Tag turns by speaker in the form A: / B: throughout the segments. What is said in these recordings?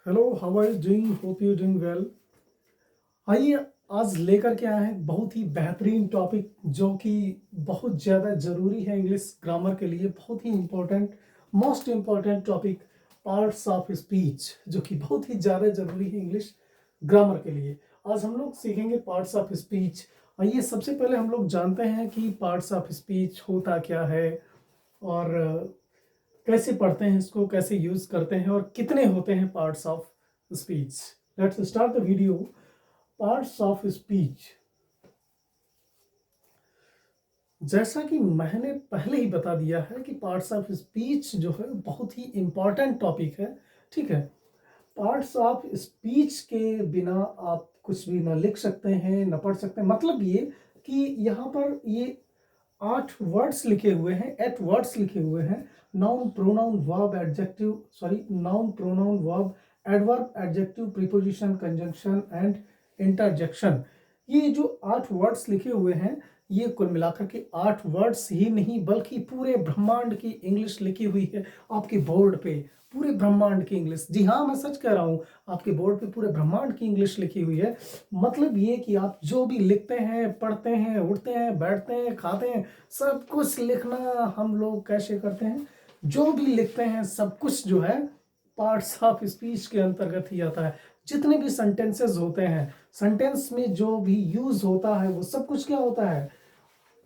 A: Hello, how are you doing? Hope you doing well. आइए, आज लेकर के आए हैं बहुत ही बेहतरीन टॉपिक जो कि बहुत ज़्यादा ज़रूरी है इंग्लिश ग्रामर के लिए। बहुत ही important, most important topic, parts of speech, जो कि बहुत ही ज़्यादा ज़रूरी है इंग्लिश ग्रामर के लिए। आज हम लोग सीखेंगे पार्ट्स ऑफ स्पीच। आइए, सबसे पहले हम लोग जानते हैं कि पार्ट्स ऑफ स्पीच होता क्या है और कैसे पढ़ते हैं इसको, कैसे यूज करते हैं और कितने होते हैं parts of speech. Let's start the video. Parts of speech, जैसा कि मैंने पहले ही बता दिया है कि पार्ट्स ऑफ स्पीच जो है बहुत ही इंपॉर्टेंट टॉपिक है। ठीक है, पार्ट्स ऑफ स्पीच के बिना आप कुछ भी ना लिख सकते हैं ना पढ़ सकते हैं। मतलब ये कि यहाँ पर ये 8 वर्ड्स लिखे हुए हैं, 8 वर्ड्स लिखे हुए हैं। Noun, pronoun, verb, adjective, sorry, noun, pronoun, verb, adverb, adjective, preposition, conjunction and interjection. ये जो 8 वर्ड्स लिखे हुए हैं, ये कुल मिलाकर के 8 वर्ड्स ही नहीं बल्कि पूरे ब्रह्मांड की इंग्लिश लिखी हुई है आपके बोर्ड पे। पूरे ब्रह्मांड की इंग्लिश, जी हाँ, मैं सच कह रहा हूँ, आपके बोर्ड पे पूरे ब्रह्मांड की इंग्लिश लिखी हुई है। मतलब ये कि आप जो भी लिखते हैं, पढ़ते हैं, उठते हैं, बैठते हैं, खाते हैं, सब कुछ लिखना हम लोग कैसे करते हैं, जो भी लिखते हैं सब कुछ जो है पार्ट्स ऑफ स्पीच के अंतर्गत ही आता है। जितने भी सेंटेंसेस होते हैं, सेंटेंस में जो भी यूज होता है वो सब कुछ क्या होता है,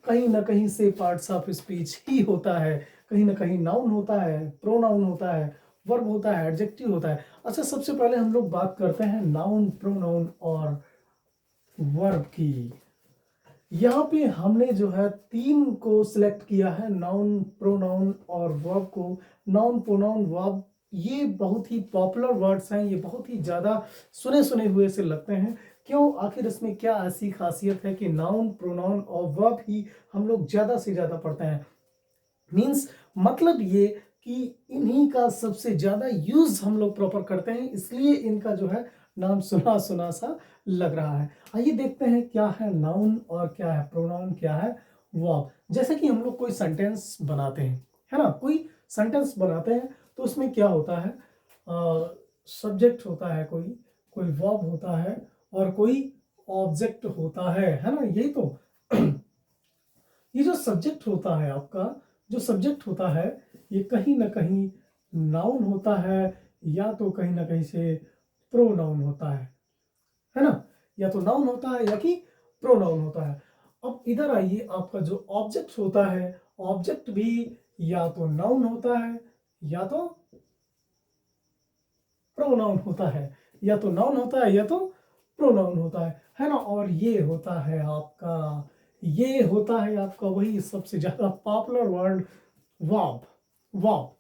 A: कहीं ना कहीं से पार्ट्स ऑफ स्पीच ही होता है। कहीं ना कहीं नाउन होता है, प्रोनाउन होता है, वर्ब होता है, एडजेक्टिव होता है। अच्छा, सबसे पहले हम लोग बात करते हैं नाउन, प्रोनाउन और वर्ब की। यहाँ पे हमने जो है 3 को सिलेक्ट किया है, नाउन, प्रोनाउन और वर्ब को। नाउन, प्रोनाउन, वर्ब, ये बहुत ही पॉपुलर वर्ड्स हैं, ये बहुत ही ज़्यादा सुने सुने हुए से लगते हैं। क्यों? आखिर इसमें क्या ऐसी खासियत है कि नाउन, प्रोनाउन और वर्ब ही हम लोग ज़्यादा से ज़्यादा पढ़ते हैं? मीन्स मतलब ये कि इन्हीं का सबसे ज़्यादा यूज़ हम लोग प्रॉपर करते हैं, इसलिए इनका जो है नाम सुना सुना सा लग रहा है। आइए देखते हैं क्या है नाउन और क्या है प्रोनाउन, क्या है वर्ब। जैसे कि हम लोग कोई सेंटेंस बनाते हैं, है ना, कोई सेंटेंस बनाते हैं तो उसमें क्या होता है, सब्जेक्ट होता है, कोई कोई वर्ब होता है और कोई ऑब्जेक्ट होता है ना, यही तो। ये जो सब्जेक्ट होता है आपका, जो सब्जेक्ट होता है, ये कहीं ना कहीं नाउन होता है या तो कहीं ना कहीं से प्रोनाउन होता है ना। या तो नाउन होता है या कि प्रोनाउन होता है। अब इधर आइए, आपका जो ऑब्जेक्ट होता है, ऑब्जेक्ट भी या तो नाउन होता है या तो प्रोनाउन होता है, या तो नाउन होता है या तो प्रोनाउन होता है ना। और ये होता है आपका वही सबसे ज्यादा पॉपुलर वर्ड, वर्ब। वर्ब,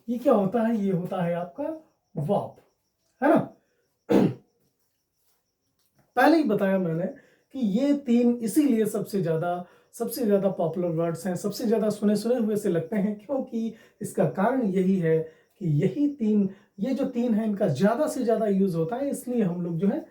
A: ये क्या होता है? ये होता है आपका वर्ब, है ना। पहले ही बताया मैंने कि ये 3 इसीलिए सबसे ज्यादा पॉपुलर वर्ड्स हैं, सबसे ज्यादा सुने सुने हुए से लगते हैं, क्योंकि इसका कारण यही है कि ये जो 3 है, इनका ज्यादा से ज्यादा यूज होता है, इसलिए हम लोग जो है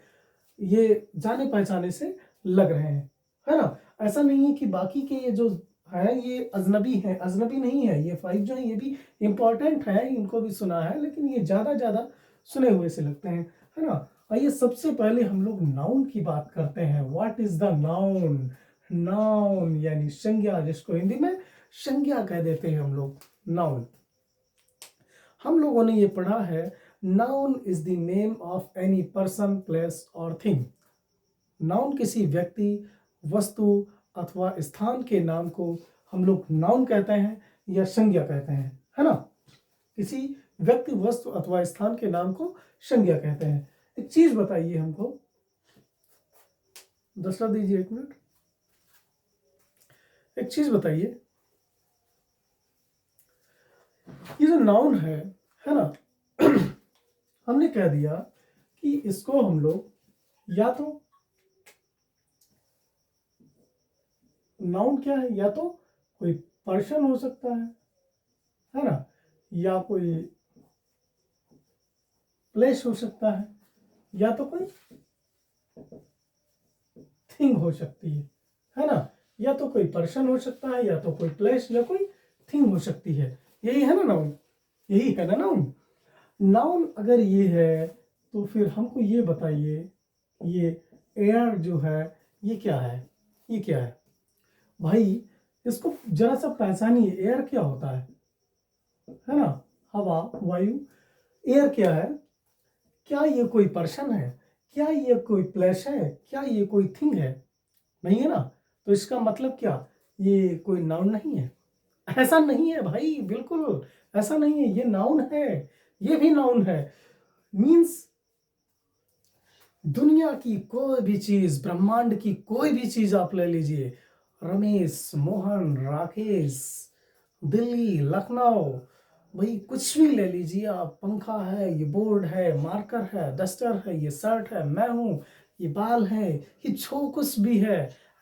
A: ये जाने पहचाने से लग रहे हैं, है ना। ऐसा नहीं है कि बाकी के ये जो है ये अजनबी हैं, अजनबी नहीं है। ये 5 जो है ये भी इंपॉर्टेंट है, इनको भी सुना है, लेकिन ये ज्यादा ज्यादा सुने हुए से लगते हैं, है ना। आइए सबसे पहले हम लोग नाउन की बात करते हैं। What is the noun? Noun यानी संज्ञा, जिसको हिंदी में संज्ञा कह देते हैं हम लोग, नाउन। हम लोगों ने ये पढ़ा है, noun is the name of any person, place और थिंग। नाउन किसी व्यक्ति, वस्तु अथवा स्थान के नाम को हम लोग नाउन कहते हैं या संज्ञा कहते हैं, है ना। किसी व्यक्ति, वस्तु अथवा स्थान के नाम को संज्ञा कहते हैं। एक चीज बताइए हमको, दसरा दीजिए, 1 मिनट। एक चीज बताइए, ये जो नाउन है ना, हमने कह दिया कि इसको हम लोग या तो नाउन क्या है, या तो कोई पर्सन हो सकता है ना, या कोई प्लेस हो सकता है, या तो कोई थिंग हो सकती है ना। या तो कोई पर्सन हो सकता है, या तो कोई प्लेस, या कोई थिंग हो सकती है। यही है ना नाउन, यही है ना नाउन। नाउन अगर ये है तो फिर हमको ये बताइए, ये एयर जो है ये क्या है? ये क्या है भाई? इसको जरा सा पहचानिए, एयर क्या होता है ना? हवा, वायु। एयर क्या है? क्या ये कोई पर्सन है? क्या ये कोई प्लेस है? क्या ये कोई थिंग है? नहीं है ना? तो इसका मतलब क्या? ये कोई नाउन नहीं है? ऐसा नहीं है भाई, बिल्कुल ऐसा नहीं है। ये नाउन है, ये भी नाउन है। मीन्स दुनिया की कोई भी चीज, ब्रह्मांड की कोई भी चीज आप ले लीजिए, रमेश, मोहन, राकेश, दिल्ली, लखनऊ, भाई कुछ भी ले लीजिए आप। पंखा है, ये बोर्ड है, मार्कर है, डस्टर है, ये शर्ट है, मैं हूं, ये बाल है, ये जो कुछ भी है,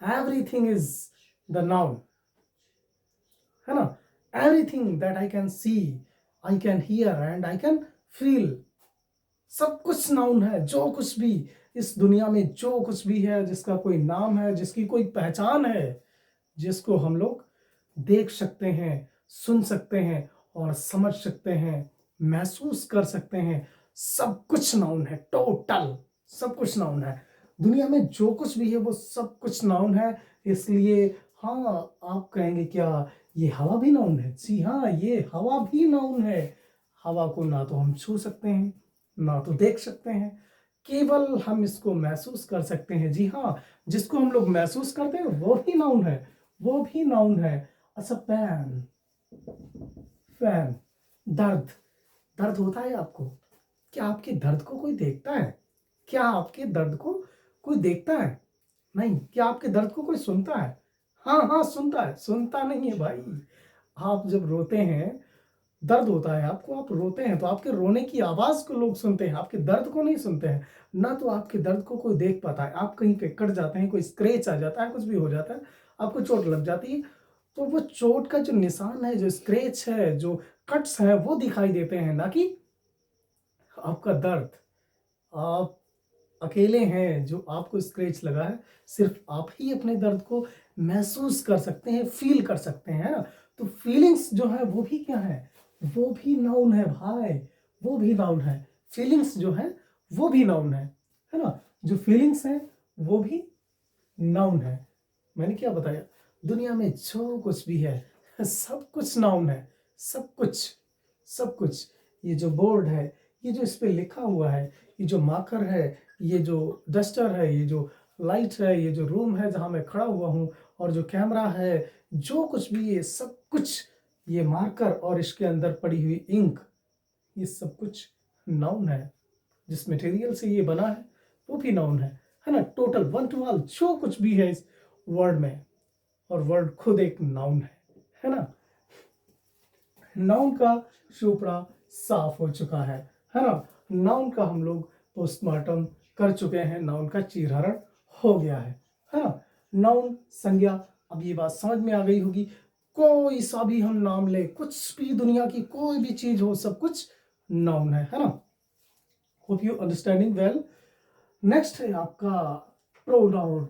A: एवरीथिंग इज द नाउन, है ना? Everything that I can see, I can hear and I can feel, सब कुछ नाउन है। जो कुछ भी इस दुनिया में, जो कुछ भी है, जिसका कोई नाम है, जिसकी कोई पहचान है, जिसको हम लोग देख सकते हैं, सुन सकते हैं और समझ सकते हैं, महसूस कर सकते हैं, सब कुछ नाउन है। टोटल सब कुछ नाउन है। दुनिया में जो कुछ भी है वो सब कुछ नाउन है। इसलिए हाँ, आप कहेंगे क्या ये हवा भी नाउन है? जी हाँ, ये हवा भी नाउन है। हवा को ना तो हम छू सकते हैं, ना तो देख सकते हैं, केवल हम इसको महसूस कर सकते हैं। जी हाँ, जिसको हम लोग महसूस करते हैं वो भी नाउन है, वो भी नाउन है। अच्छा, फैन, फैन, दर्द, दर्द होता है आपको? क्या आपके दर्द को कोई देखता है? क्या आपके दर्द को कोई देखता है? नहीं। क्या आपके दर्द को कोई सुनता है? हाँ हाँ, सुनता है। सुनता नहीं है भाई। आप जब रोते हैं, दर्द होता है आपको, आप रोते हैं, तो आपके रोने की आवाज को लोग सुनते हैं, आपके दर्द को नहीं सुनते हैं। ना तो आपके दर्द को कोई देख पाता है। आप कहीं पे कट जाते हैं, कोई स्क्रैच आ जाता है, कुछ भी हो जाता है, आपको चोट लग जाती है, तो वो चोट का जो निशान है, जो स्क्रैच है, जो कट्स है, वो दिखाई देते हैं, ना कि आपका दर्द। आप अकेले हैं जो आपको स्क्रैच लगा है, सिर्फ आप ही अपने दर्द को महसूस कर सकते हैं, फील कर सकते हैं, है ना? तो फीलिंग्स जो है वो भी क्या है? वो भी नाउन है भाई, वो भी नाउन है। फीलिंग्स जो है वो भी नाउन है ना? जो फीलिंग्स है वो भी नाउन है। मैंने क्या बताया? दुनिया में जो कुछ भी है सब कुछ नाउन है, सब कुछ, सब कुछ। ये जो बोर्ड है, ये जो इस पे लिखा हुआ है, ये जो मार्कर है, ये जो डस्टर है, ये जो लाइट है, ये जो रूम है जहाँ मैं खड़ा हुआ हूँ, और जो कैमरा है, जो कुछ भी, ये सब कुछ, ये मार्कर और इसके अंदर पड़ी हुई इंक, ये सब कुछ नाउन है। जिस मटेरियल से ये बना है वो भी नाउन है ना? टोटल वन टू ऑल जो कुछ भी है इस वर्ड में, और वर्ड खुद एक नाउन है ना? नाउन का चोपड़ा साफ हो चुका है ना? नाउन का हम लोग पोस्टमार्टम कर चुके हैं, नाउन का चीरहरण हो गया है ना? नाउन, संज्ञा, अब ये बात समझ में आ गई होगी। कोई सा भी हम नाम ले, कुछ भी, दुनिया की कोई भी चीज हो, सब कुछ नाउन है ना? Hope you understanding well. Next है आपका प्रोनाउन।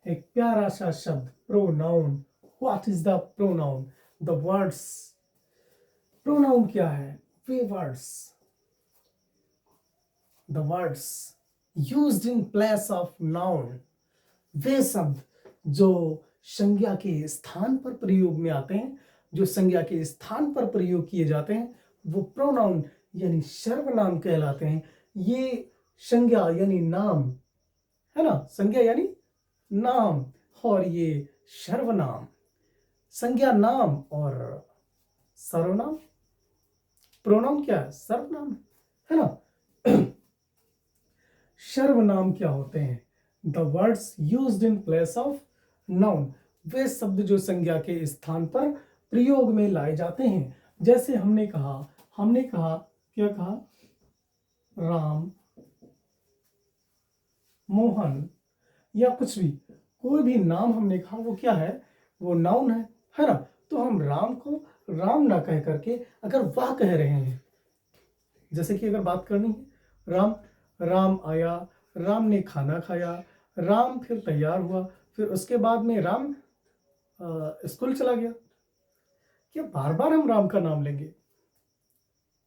A: एक प्यारा सा शब्द, pronoun. What is the pronoun? The words. प्रोनाउन क्या है? वे words, the words used in place of noun, वे शब्द जो संज्ञा के स्थान पर प्रयोग में आते हैं, जो संज्ञा के स्थान पर प्रयोग किए जाते हैं, वो प्रोनाउन यानी सर्वनाम कहलाते हैं। ये संज्ञा यानी नाम, है ना? संज्ञा यानी नाम, और ये सर्वनाम। संज्ञा नाम और सर्वनाम, प्रोनाउन क्या है? सर्वनाम, है ना? सर्वनाम क्या होते हैं? The words used in place of noun, वे शब्द जो संज्ञा के स्थान पर प्रयोग में लाए जाते हैं। जैसे हमने कहा क्या कहा? राम, मोहन, या कुछ भी, कोई भी नाम हमने कहा, वो क्या है? वो नाउन है ना? तो हम राम को राम ना कह करके अगर वाह कह रहे हैं, जैसे कि अगर बात करनी है, राम, राम आया, राम ने खाना खाया, राम फिर तैयार हुआ, फिर उसके बाद में राम स्कूल चला गया। क्या बार बार हम राम का नाम लेंगे?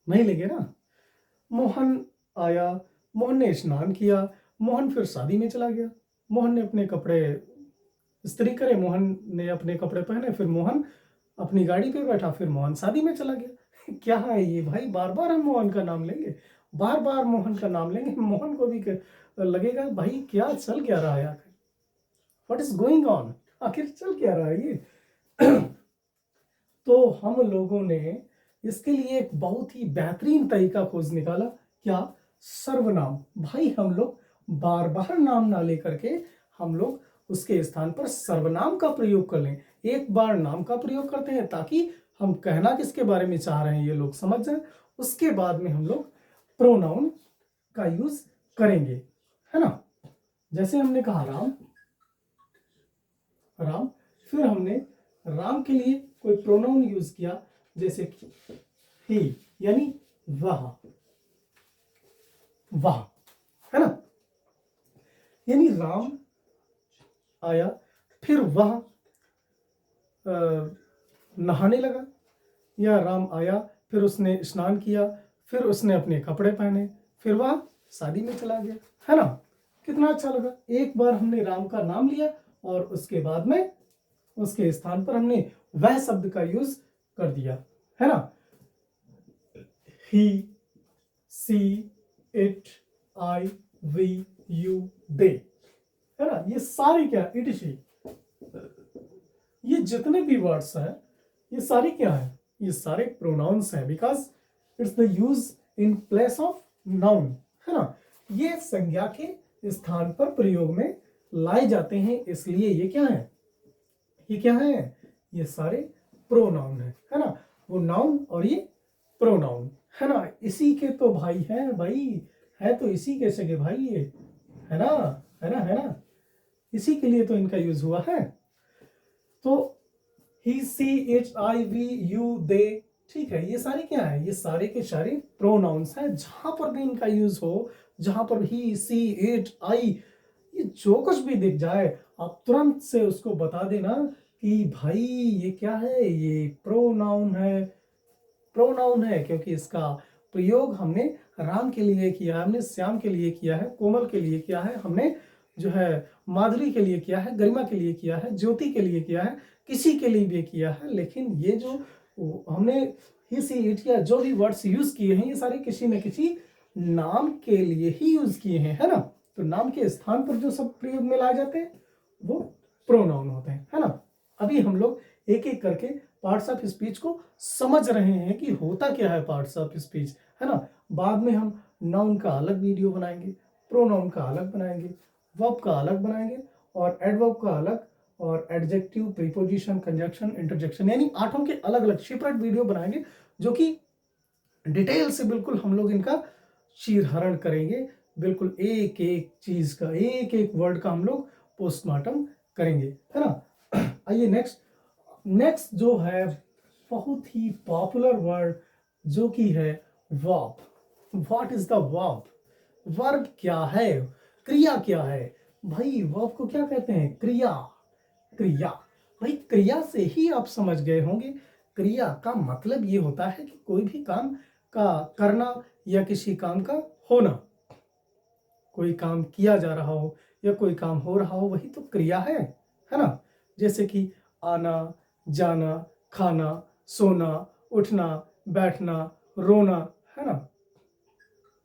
A: नहीं लेंगे ना? मोहन आया, मोहन ने स्नान किया, मोहन फिर शादी में चला गया। मोहन ने अपने कपड़े इस्त्री करे, मोहन ने अपने कपड़े पहने, फिर मोहन अपनी गाड़ी पे बैठा, फिर मोहन शादी में चला गया। क्या है ये भाई, बार बार हम मोहन का नाम लेंगे, बार बार मोहन का नाम लेंगे, मोहन को भी लगेगा भाई क्या चल क्या रहा है आखिर, व्हाट इज गोइंग ऑन, आखिर चल क्या रहा है ये। तो हम लोगों ने इसके लिए एक बहुत ही बेहतरीन तरीका खोज निकाला, क्या, सर्वनाम। भाई हम लोग बार बार नाम ना लेकर के हम लोग उसके स्थान पर सर्वनाम का प्रयोग कर लें। एक बार नाम का प्रयोग करते हैं ताकि हम कहना किसके बारे में चाह रहे हैं ये लोग समझ जाए, उसके बाद में हम लोग प्रोनाउन का यूज करेंगे, है ना। जैसे हमने कहा राम, राम, फिर हमने राम के लिए कोई प्रोनाउन यूज किया, जैसे कि ही, यानी वह, वह, है ना। यानी राम आया, फिर वह नहाने लगा, या राम आया फिर उसने स्नान किया, फिर उसने अपने कपड़े पहने, फिर वह शादी में चला गया, है ना। कितना अच्छा लगा, एक बार हमने राम का नाम लिया और उसके बाद में उसके स्थान पर हमने वह शब्द का यूज कर दिया, है ना। ही, सी, इट, आई, वी, यू, दे, है ना। ये सारे क्या, इट, शी, ये जितने भी वर्ड्स हैं ये सारे क्या हैं, ये सारे प्रोनाउंस हैं, because it's the use in place of noun, है ना। ये संज्ञा के स्थान पर प्रयोग में लाए जाते हैं, इसलिए ये क्या है, ये क्या है, ये सारे प्रोनाउन है ना। वो नाउन और ये प्रोनाउन, है ना। इसी के तो भाई है, भाई है तो इसी के सगे भाई ये, है ना, है ना, है ना। इसी के लिए तो इनका यूज हुआ है। तो ही, सी, इट, आई, वी, यू, दे, ठीक है, ये सारे क्या है, ये सारे के सारे प्रोनाउंस हैं। जहां पर भी इनका यूज हो, जहां पर ही, सी, इट, आई, ये जो कुछ भी दिख जाए, आप तुरंत से उसको बता देना कि भाई ये क्या है, ये प्रोनाउन है, प्रोनाउन है, क्योंकि इसका प्रयोग हमने राम के लिए किया है, हमने श्याम के लिए किया है, कोमल के लिए किया है, हमने जो है माधुरी के लिए किया है, गरिमा के लिए किया है, ज्योति के लिए किया है, किसी के लिए भी किया है। लेकिन ये जो हमने ही, सी, इट या जो भी वर्ड्स यूज किए हैं, ये सारे किसी न किसी नाम के लिए ही यूज किए हैं, है ना। तो नाम के स्थान पर जो सब प्रयोग में लाए जाते हैं वो प्रोनाउन होते हैं, है ना। अभी हम लोग एक एक करके पार्ट्स ऑफ स्पीच को समझ रहे हैं कि होता क्या है पार्ट्स ऑफ स्पीच, है ना। बाद में हम नाउन का अलग वीडियो बनाएंगे, प्रोनाउन का अलग बनाएंगे, वर्ब का अलग बनाएंगे, और एडवर्ब का अलग, और एडजेक्टिव, प्रीपोजिशन, कंजक्शन, इंटरजेक्शन, यानी 8 के अलग अलग सेपरेट वीडियो बनाएंगे, जो कि डिटेल से बिल्कुल हम लोग इनका चीरहरण करेंगे, बिल्कुल एक एक चीज का, एक एक वर्ड का हम लोग पोस्टमार्टम करेंगे, है ना। आइए नेक्स्ट, नेक्स्ट जो है बहुत ही पॉपुलर वर्ड जो कि है verb. What is the verb, verb क्या है, क्रिया क्या है। भाई वर्ब को क्या कहते हैं, क्रिया, क्रिया। भाई क्रिया से ही आप समझ गए होंगे, क्रिया का मतलब ये होता है कि कोई भी काम का करना या किसी काम का होना, कोई काम किया जा रहा हो या कोई काम हो रहा हो, वही तो क्रिया है ना। जैसे कि आना, जाना, खाना, सोना, उठना, बैठना, रोना, है ना,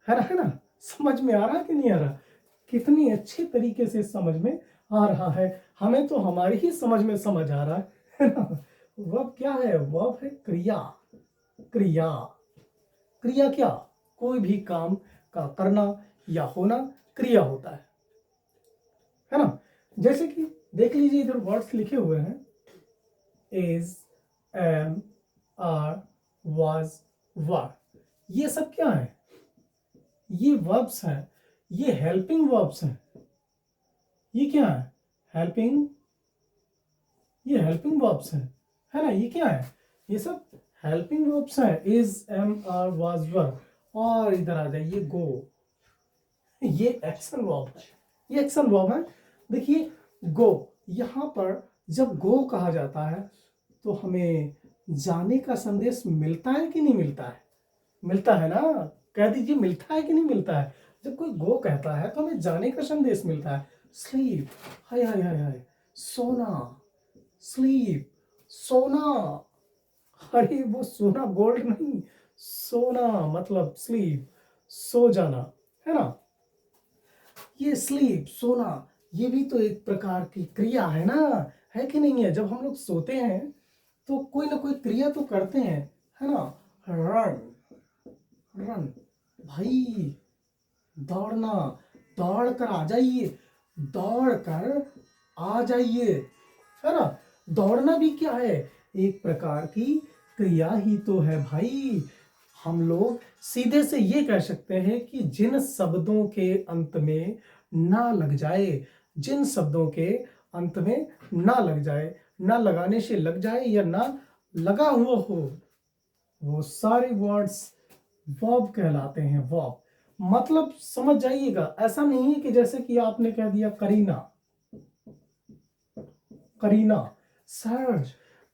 A: है ना, है ना। समझ में आ रहा कि नहीं आ रहा, कितनी अच्छी तरीके से समझ में आ रहा है, हमें तो हमारी ही समझ में समझ आ रहा है ना। वर्ब क्या है, वर्ब है क्रिया, क्रिया, क्रिया क्या, कोई भी काम का करना या होना क्रिया होता है ना। जैसे कि देख लीजिए इधर वर्ड्स लिखे हुए हैं, इज, एम, आर, वाज, वर, ये सब क्या है, ये वर्ब्स हैं, ये हेल्पिंग वर्ब्स हैं। ये क्या है, हेल्पिंग, ये हेल्पिंग वर्ब्स हैं, है ना। ये क्या है, ये सब हेल्पिंग वर्ब्स हैं, इज, एम, आर, वाज, वर। और इधर आ जाइए गो, ये एक्शन वर्ब है, ये एक्शन वर्ब है। देखिए गो, यहां पर जब गो कहा जाता है तो हमें जाने का संदेश मिलता है कि नहीं मिलता है, मिलता है ना। कह दीजिए मिलता है कि नहीं मिलता है? जब कोई गो कहता है तो हमें जाने का संदेश मिलता है। स्लीप, हाय हाय हाय हाय, सोना, स्लीप, सोना। अरे वो सोना गोल्ड नहीं, सोना मतलब स्लीप, सो जाना, है ना? ये स्लीप, सोना, ये भी तो एक प्रकार की क्रिया है कि नहीं है? जब हम लोग सोते हैं तो कोई ना कोई क्रिया तो करते हैं, है ना? रन, रन, भाई दौड़ना, दौड़ कर आ जाइए, दौड़ कर आ जाइए, है ना? दौड़ना भी क्या है? एक प्रकार की क्रिया ही तो है भाई। हम लोग सीधे से ये कह सकते हैं कि जिन शब्दों के अंत में ना लग जाए, जिन शब्दों के अंत में ना लग जाए, ना लगाने से लग जाए या ना लगा हुआ हो, वो सारे वर्ड्स वर्ब कहलाते हैं। वर्ब मतलब समझ जाइएगा, ऐसा नहीं है कि जैसे कि आपने कह दिया करीना, करीना, सर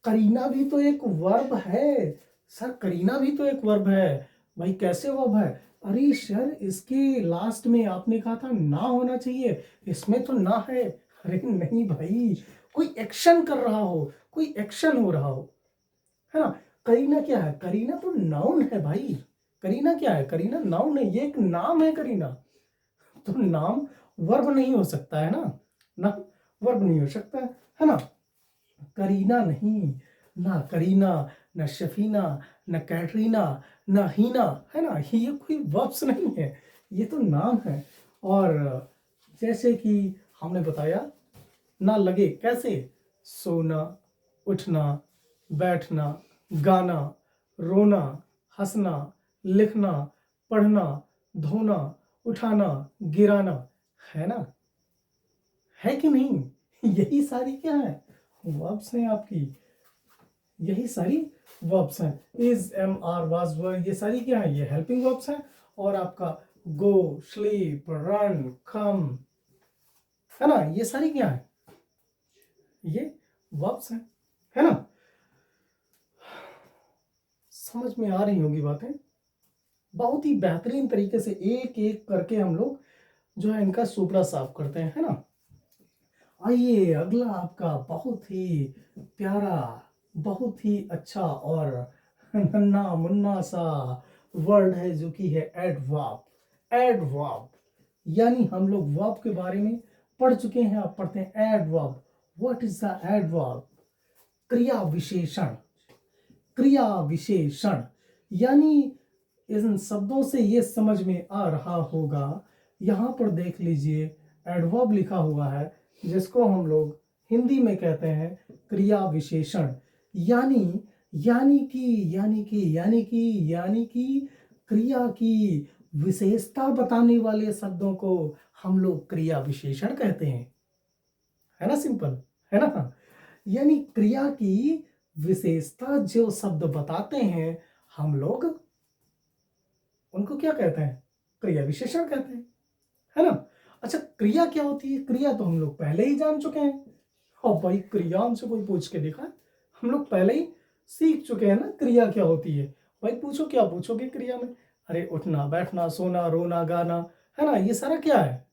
A: करीना भी तो एक वर्ब है। सर करीना भी तो एक वर्ब है। भाई कैसे वर्ब है? अरे सर इसके लास्ट में आपने कहा था ना होना चाहिए, इसमें तो ना है। अरे नहीं भाई, कोई एक्शन कर रहा हो, कोई एक्शन हो रहा हो, है ना? करीना क्या है? करीना तो नाउन है भाई। करीना क्या है? करीना नाउन है, ये एक नाम है करीना। तो नाम वर्ब नहीं हो सकता है ना? नाम वर्ब नहीं हो सकता है ना? करीना नहीं, ना करीना, ना शफीना, ना कैटरीना, ना हीना, है ना? ये कोई वर्ब्स नहीं है, ये तो नाम है। और जैसे कि हमने बताया, ना लगे कैसे? सोना, उठना, बैठना, गाना, रोना, हंसना, लिखना, पढ़ना, धोना, उठाना, गिराना, है ना? है कि नहीं? यही सारी क्या है? वर्ब्स हैं आपकी, यही सारी वर्ब्स हैं। इज, एम, आर, वाज, वर, ये सारी क्या है? ये हेल्पिंग वर्ब्स हैं। और आपका गो, स्लीप, रन, कम, है ना? ये सारी क्या है? ये वर्ब्स हैं, है ना? समझ में आ रही होंगी बातें। बहुत ही बेहतरीन तरीके से एक एक करके हम लोग जो है इनका सुपड़ा साफ करते हैं, है ना? आइए अगला आपका बहुत ही प्यारा, बहुत ही अच्छा और नन्ना मुन्ना सा वर्ड है जो कि है एडवर्ब। एडवर्ब यानी हम लोग वर्ब के बारे में पढ़ चुके हैं, आप पढ़ते हैं adverb. What is the adverb? क्रिया विशेषण। क्रिया विशेषण यानी इन शब्दों से ये समझ में आ रहा होगा, यहाँ पर देख लीजिए एडवर्ब लिखा हुआ है, जिसको हम लोग हिंदी में कहते हैं क्रिया विशेषण। यानी यानी कि क्रिया की विशेषता बताने वाले शब्दों को हम लोग क्रिया विशेषण कहते हैं, है ना? सिंपल, है ना? यानी क्रिया की विशेषता जो शब्द बताते हैं हम लोग उनको क्या कहते हैं? क्रिया विशेषण कहते हैं, है ना? अच्छा क्रिया क्या होती है? क्रिया तो हम लोग पहले ही जान चुके हैं। और भाई क्रिया हमसे कोई पूछ के देखा है? हम लोग पहले ही सीख चुके हैं ना क्रिया क्या होती है। भाई पूछो, क्या पूछोगे क्रिया में? अरे उठना, बैठना, सोना, रोना, गाना, है ना? ये सारा क्या है?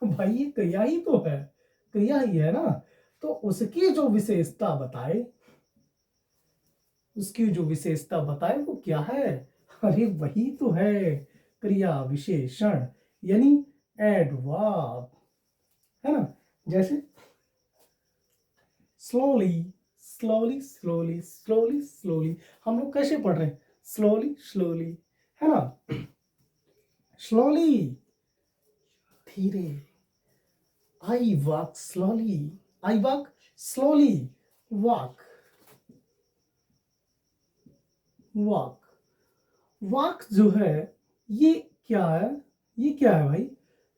A: भाई ये क्रिया ही तो है, क्रिया ही है ना? तो उसकी जो विशेषता बताए, उसकी जो विशेषता बताए वो क्या है? अरे वही तो है क्रिया विशेषण, यानी एडवर्ब, है ना? जैसे slowly, slowly, slowly, slowly, slowly, हम लोग कैसे पढ़ रहे हैं? स्लोली, स्लोली, है ना? स्लोली, धीरे। I walk slowly, I walk slowly, walk, walk. Walk जो है ये क्या है? ये क्या है भाई?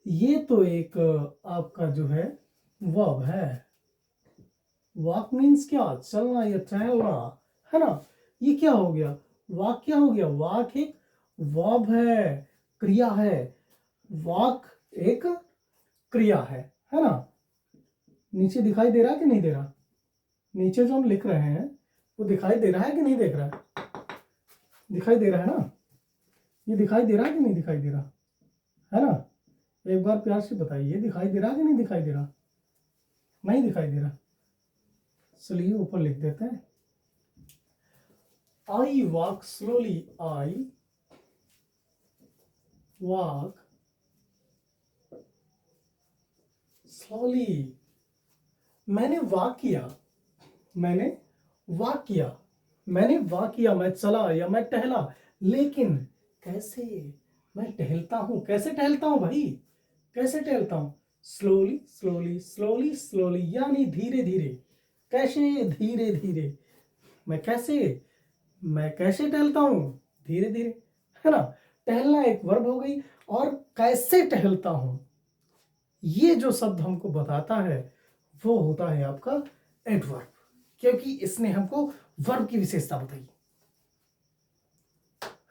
A: ये तो एक आपका जो है वर्ब है। वॉक मीन्स क्या? चलना या टहलना, है ना? ये क्या हो गया? वॉक क्या हो गया? वॉक एक वर्ब है, क्रिया है। वॉक एक क्रिया है ना? नीचे दिखाई दे रहा है कि नहीं दे रहा? नीचे जो हम लिख रहे हैं वो दिखाई दे रहा है कि नहीं देख रहा है? दिखाई दे रहा है ना? ये दिखाई दे रहा है कि नहीं दिखाई दे रहा है ना? एक बार प्यार से बताइए, दिखाई दे रहा कि नहीं दिखाई दे रहा? नहीं दिखाई दे रहा। चलिए ऊपर लिख देते हैं, I walk slowly, I walk slowly. मैंने वॉक किया, मैंने वॉक किया, मैंने वॉक किया, मैं चला या मैं टहला, लेकिन कैसे? मैं टहलता हूं, कैसे टहलता हूं भाई? कैसे टहलता हूं? स्लोली स्लोली स्लोली स्लोली, यानी धीरे धीरे। कैसे? धीरे धीरे। मैं कैसे टहलता हूं? धीरे धीरे, है ना? टहलना एक वर्ब हो गई, और कैसे टहलता हूं, ये जो शब्द हमको बताता है वो होता है आपका एडवर्ब, क्योंकि इसने हमको वर्ब की विशेषता बताई,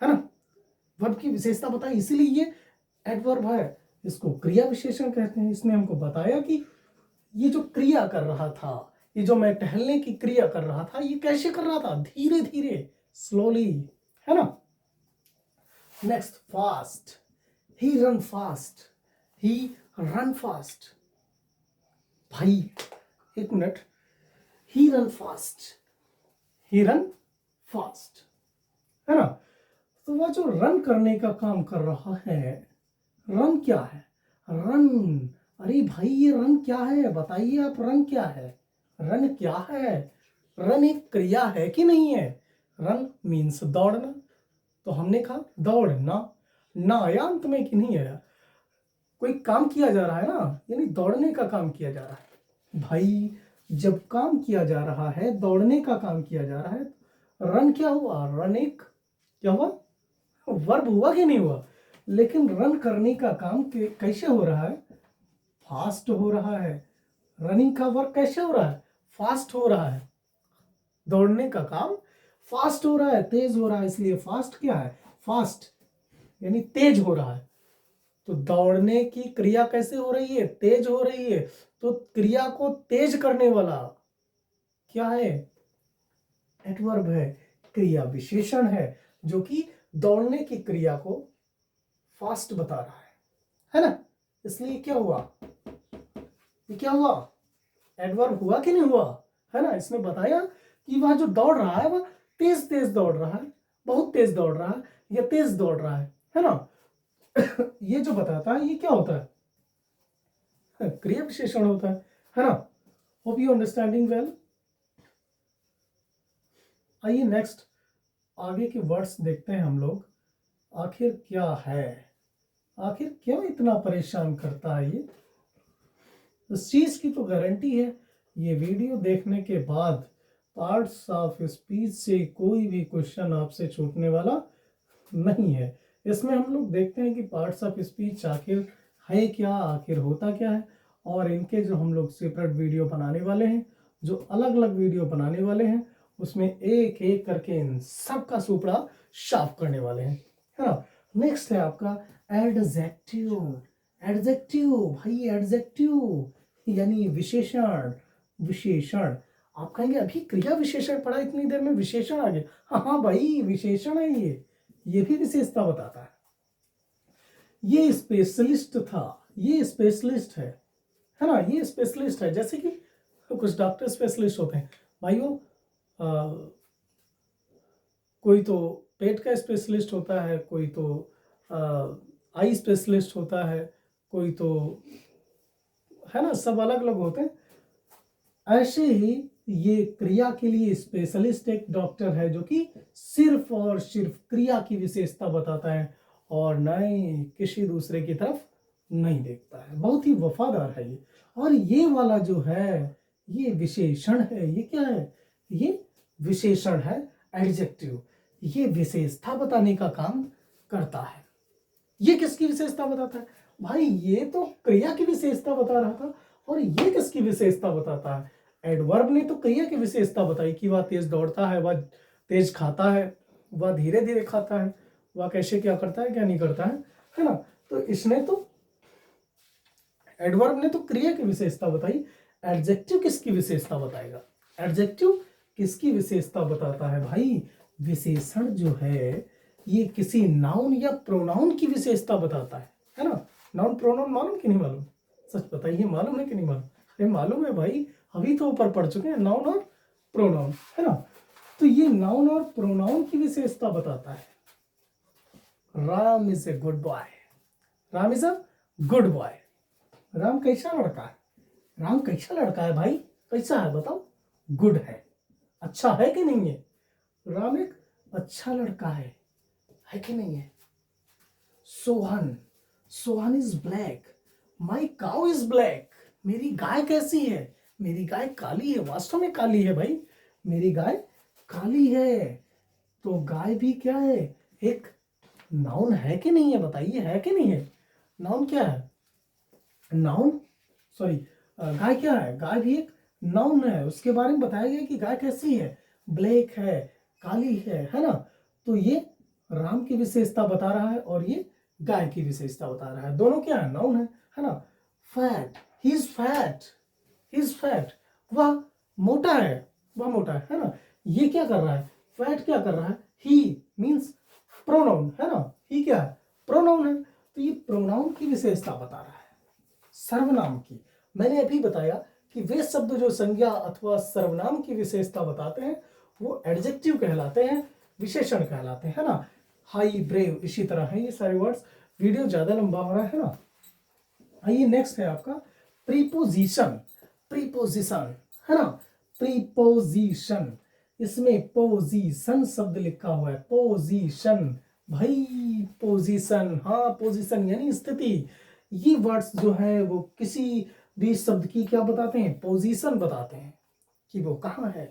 A: है ना? वर्ब की विशेषता बताई, इसीलिए ये एडवर्ब है। इसको क्रिया विशेषण कहते हैं। इसने हमको बताया कि ये जो क्रिया कर रहा था, ये जो मैं टहलने की क्रिया कर रहा था, ये कैसे कर रहा था? धीरे धीरे, स्लोली, है ना? Next, fast. He run fast, he run fast. भाई एक मिनट, he run fast, he run fast, है ना? तो वह जो रन करने का काम कर रहा है, रन क्या है? रन, अरे भाई ये रन क्या है? बताइए आप, रन क्या है? रन क्या है? रन एक क्रिया है कि नहीं है? रन मीन्स दौड़ना, तो हमने कहा दौड़ना। ना आया अंत में कि नहीं आया? कोई काम किया जा रहा है ना, यानी दौड़ने का काम किया जा रहा है। भाई जब काम किया जा रहा है, दौड़ने का काम किया जा रहा है, रन क्या हुआ? रन एक क्या हुआ? वर्ब हुआ कि नहीं हुआ? लेकिन रन करने का काम कैसे हो रहा है? फास्ट हो रहा है। रनिंग का वर्क कैसे हो रहा है? फास्ट हो रहा है। दौड़ने का काम फास्ट हो रहा है, तेज हो रहा है, इसलिए फास्ट क्या है? फास्ट यानी तेज हो रहा है। तो दौड़ने की क्रिया कैसे हो रही है? तेज हो रही है। तो क्रिया को तेज करने वाला क्या है? एडवर्ब है, क्रिया विशेषण है, जो कि दौड़ने की क्रिया को फास्ट बता रहा है ना? इसलिए क्या हुआ? ये क्या हुआ? एडवर्ब हुआ कि नहीं हुआ? है ना? इसने बताया कि वह जो दौड़ रहा है वह तेज तेज दौड़ रहा है, बहुत तेज दौड़ रहा है, या तेज दौड़ रहा है ना? ये जो बताता है ये क्या होता है? क्रिया विशेषण होता है ना? Hope you understanding well. आइए नेक्स्ट आगे के वर्ड्स देखते हैं हम लोग। आखिर क्या है? आखिर क्यों इतना परेशान करता है ये? इस चीज की तो गारंटी है, ये वीडियो देखने के बाद पार्ट्स ऑफ स्पीच से कोई भी क्वेश्चन आपसे छूटने वाला नहीं है। इसमें हम लोग देखते हैं कि पार्ट्स ऑफ स्पीच आखिर है क्या, आखिर होता क्या है, और इनके जो हम लोग सेपरेट वीडियो बनाने वाले हैं, जो अलग अलग वीडियो बनाने वाले हैं, उसमें एक एक करके इन सब का सुपड़ा साफ करने वाले हैं, है ना? नेक्स्ट है आपका एडजेक्टिव। एडजेक्टिव भाई, एडजेक्टिव यानी विशेषण। विशेषण, आप कहेंगे अभी क्रिया विशेषण पढ़ा, इतनी देर में विशेषण आ गया। हाँ हाँ भाई, विशेषण है ये भी विशेषता बताता है। ये स्पेशलिस्ट था, ये स्पेशलिस्ट है ना? ये स्पेशलिस्ट है, जैसे कि कुछ डॉक्टर स्पेशलिस्ट होते हैं भाइयों। कोई तो पेट का स्पेशलिस्ट होता है, कोई तो आई स्पेशलिस्ट होता है, कोई तो, है ना? सब अलग अलग होते हैं। ऐसे ही ये क्रिया के लिए स्पेशलिस्ट एक डॉक्टर है, जो कि सिर्फ और सिर्फ क्रिया की विशेषता बताता है, और न ही किसी दूसरे की तरफ नहीं देखता है। बहुत ही वफादार है ये। और ये वाला जो है ये विशेषण है। ये क्या है? ये विशेषण है, एडजेक्टिव। ये विशेषता बताने का काम करता है। ये किसकी विशेषता बताता है? भाई ये तो क्रिया की विशेषता बता रहा था, और ये किसकी विशेषता बताता है? एडवर्ब ने तो क्रिया की विशेषता बताई कि वह तेज दौड़ता है, वह तेज खाता है, वह धीरे धीरे खाता है, वह कैसे क्या करता है, क्या नहीं करता है ना? तो इसने तो, एडवर्ब ने तो क्रिया की विशेषता बताई। एडजेक्टिव किसकी विशेषता बताएगा? एडजेक्टिव किसकी विशेषता बताता है भाई? विशेषण जो है ये किसी नाउन या प्रोनाउन की विशेषता बताता है ना। नाउन प्रोनाउन मालूम कि नहीं मालूम? सच बताइए, मालूम है कि नहीं मालूम? अरे मालूम है भाई, अभी तो ऊपर पढ़ चुके हैं नाउन और प्रोनाउन, है ना। तो ये नाउन और प्रोनाउन की विशेषता बताता है। Ram is a good boy. Ram is a good boy. Ram कैसा लड़का है? राम कैसा लड़का है भाई? कैसा है बताओ? गुड है। अच्छा है कि नहीं है? राम एक अच्छा लड़का है कि नहीं है? Sohan, Sohan is black. My cow is black. मेरी गाय कैसी है? मेरी गाय काली है। वास्तव में काली है भाई, मेरी गाय काली है। तो गाय भी क्या है? एक नाउन है कि नहीं है? बताइए, है कि नहीं है? नाउन क्या है? नाउन, सॉरी, गाय क्या है? गाय भी एक नाउन है। उसके बारे में बताया गया कि गाय कैसी है? ब्लैक है, काली है ना। तो ये राम की विशेषता बता रहा है और ये गाय की विशेषता बता रहा है। दोनों क्या है? नाउन है ना। Fat, he is fat, he is fat. वह मोटा वह मोटा है ना। ये क्या कर रहा है? फैट क्या कर रहा है? ही मीन्स प्रोनाउन, है ना। ही क्या है? प्रोनाउन है। तो ये प्रोनाउन की विशेषता बता रहा है। सर्वनाम की, मैंने अभी बताया कि वे शब्द जो संज्ञा अथवा सर्वनाम की विशेषता बताते हैं वो एडजेक्टिव कहलाते हैं, विशेषण कहलाते हैं, है ना। हाई, ब्रेव, इसी तरह है ये सारे वर्ड्स। वीडियो ज्यादा लंबा हो रहा है ना। आइए नेक्स्ट है आपका प्रीपोजिशन। प्रीपोजिशन, है ना। प्रीपोजिशन, इसमें पोजीशन शब्द लिखा हुआ है। पोजीशन भाई, पोजीशन, हाँ पोजीशन यानी स्थिति। ये वर्ड्स जो है वो किसी भी शब्द की क्या बताते हैं? पोजीशन बताते हैं कि वो कहाँ है।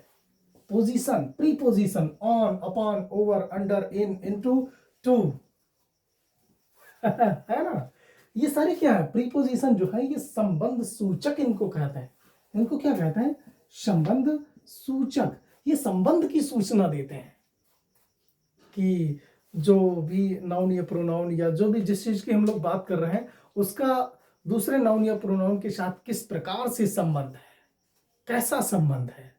A: Position, preposition, on, upon, over, under, in, into, to है ना। ये सारे क्या है? प्रीपोजिशन जो है ये संबंध सूचक इनको कहते हैं। इनको क्या कहते हैं? संबंध सूचक। ये संबंध की सूचना देते हैं कि जो भी नाउन या प्रोनाउन या जो भी जिस चीज की हम लोग बात कर रहे हैं उसका दूसरे नाउन या प्रोनाउन के साथ किस प्रकार से संबंध है, कैसा संबंध है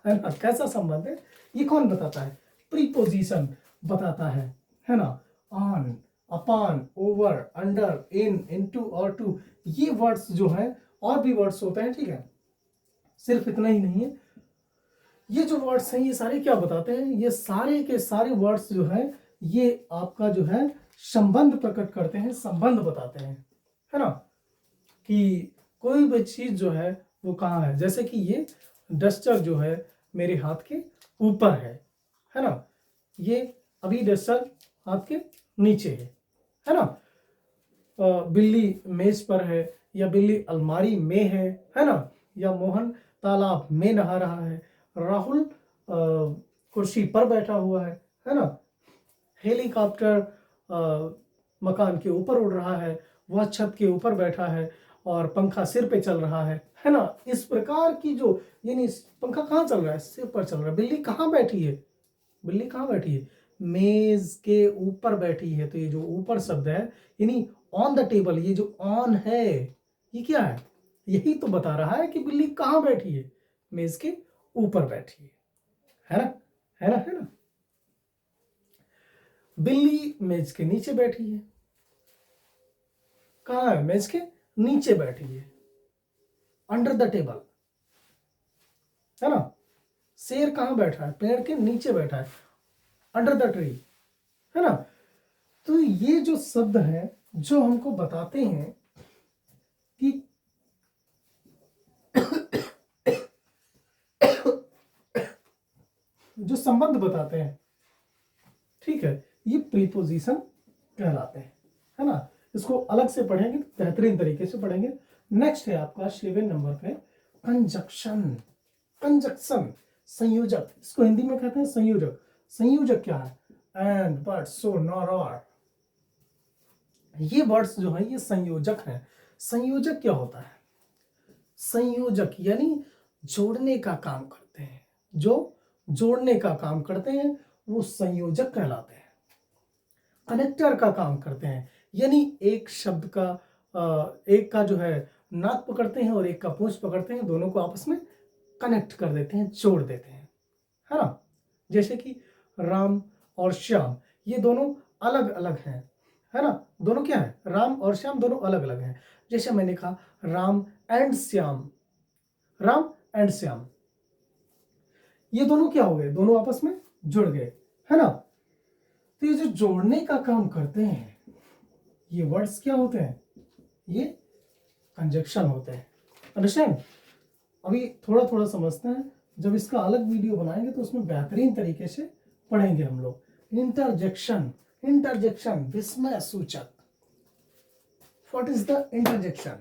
A: ना। कैसा संबंध है ये कौन बताता है? प्रीपोजिशन बताता है ना। On, upon, over, under, in, into और टू, ये वर्ड्स जो है और भी वर्ड्स होते हैं, ठीक है। सिर्फ इतना ही नहीं है, ये जो वर्ड्स हैं ये सारे क्या बताते हैं? ये सारे के सारे वर्ड्स जो है ये आपका जो है संबंध प्रकट करते हैं, संबंध बताते हैं, है ना। कि कोई भी चीज जो है वो कहाँ है। जैसे कि ये डस्टर जो है मेरे हाथ के ऊपर है ना। ये अभी डस्टर हाथ के नीचे है ना। बिल्ली मेज पर है या बिल्ली अलमारी में है ना। या मोहन तालाब में नहा रहा है। राहुल कुर्सी पर बैठा हुआ है ना। हेलीकॉप्टर मकान के ऊपर उड़ रहा है, वह छत के ऊपर बैठा है और पंखा सिर पे चल रहा है ना। इस प्रकार की जो, यानी पंखा कहाँ चल रहा है? सिर पर चल रहा है। बिल्ली कहाँ बैठी है? बिल्ली कहाँ बैठी है? मेज के ऊपर बैठी है। तो ये जो ऊपर शब्द है यानी ऑन द टेबल, ये जो ऑन है ये क्या है? यही तो बता रहा है कि बिल्ली कहाँ बैठी है? मेज के ऊपर बैठी है ना, है ना, है ना। बिल्ली मेज के नीचे बैठी है। कहाँ है? मेज के नीचे बैठी है, अंडर द टेबल, है ना। शेर कहाँ बैठा है? पेड़ के नीचे बैठा है, अंडर द ट्री, है ना। तो ये जो शब्द हैं जो हमको बताते हैं कि जो संबंध बताते हैं, ठीक है, ये प्रीपोजिशन कहलाते हैं, है ना। इसको अलग से पढ़ेंगे, बेहतरीन तरीके से पढ़ेंगे। नेक्स्ट है आपका 7 नंबर पे कंजक्शन। कंजक्शन, संयोजक, इसको हिंदी में कहते हैं संयोजक। संयोजक क्या है? एंड, बट, सो, नॉर, और, ये वर्ड्स जो है ये संयोजक हैं। संयोजक क्या होता है? संयोजक यानी जोड़ने का काम करते हैं। जो जोड़ने का काम करते हैं वो संयोजक कहलाते हैं। कनेक्टर का काम करते हैं, यानी एक शब्द का एक का जो है नाक पकड़ते हैं और एक का पूंछ पकड़ते हैं, दोनों को आपस में कनेक्ट कर देते हैं, जोड़ देते हैं, है ना। जैसे कि राम और श्याम, ये दोनों अलग अलग हैं, है ना। दोनों क्या है, राम और श्याम दोनों अलग अलग हैं। जैसे मैंने कहा राम एंड श्याम, राम एंड श्याम, ये दोनों क्या हो गए, दोनों आपस में जुड़ गए, है ना। तो ये जो जोड़ने का काम करते हैं, ये वर्ड्स क्या होते हैं, ये कंजक्शन होते हैं। अंडरस्टैंड। अभी थोड़ा थोड़ा समझते हैं, जब इसका अलग वीडियो बनाएंगे तो उसमें बेहतरीन तरीके से पढ़ेंगे हम लोग। इंटरजेक्शन, इंटरजेक्शन विस्मय सूचक। व्हाट इज द इंटरजेक्शन,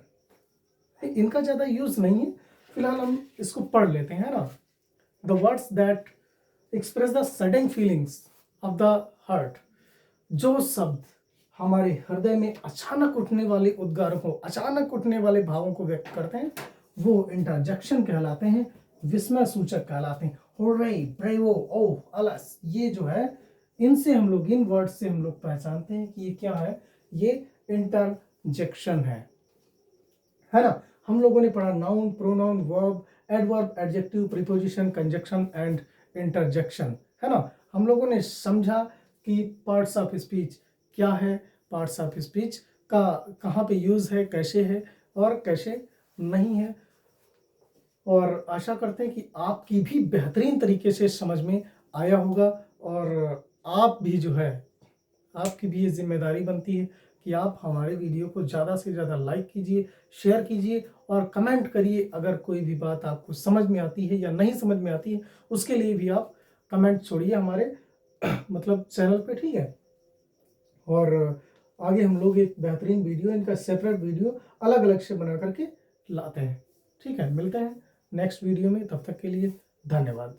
A: इनका ज्यादा यूज नहीं है, फिलहाल हम इसको पढ़ लेते हैं, ना। The words that express the sudden feelings of the heart, जो शब्द हमारे हृदय में अचानक उठने वाले उद्गारों को, अचानक उठने वाले भावों को व्यक्त करते हैं, वो इंटरजेक्शन कहलाते हैं, विस्मय सूचक कहलाते हैं। होर्रे, ब्रेवो, ओह, अलस, ये जो है, इनसे हम लोग, इन वर्ड से हम लोग पहचानते हैं कि ये क्या है, ये इंटरजेक्शन है ना। हम लोगों ने पढ़ा noun, pronoun, verb, adverb, adjective, preposition, conjunction and interjection, है ना। हम लोगों ने समझा कि पार्ट्स ऑफ स्पीच क्या है, पार्ट्स ऑफ स्पीच का कहाँ पे यूज़ है, कैसे है और कैसे नहीं है। और आशा करते हैं कि आपकी भी बेहतरीन तरीके से समझ में आया होगा। और आप भी जो है, आपकी भी ये जिम्मेदारी बनती है कि आप हमारे वीडियो को ज़्यादा से ज़्यादा लाइक कीजिए, शेयर कीजिए और कमेंट करिए। अगर कोई भी बात आपको समझ में आती है या नहीं समझ में आती है, उसके लिए भी आप कमेंट छोड़िए हमारे मतलब चैनल पे, ठीक है। और आगे हम लोग एक बेहतरीन वीडियो, इनका सेपरेट वीडियो अलग अलग से बना करके लाते हैं, ठीक है। मिलते हैं नेक्स्ट वीडियो में, तब तक के लिए धन्यवाद।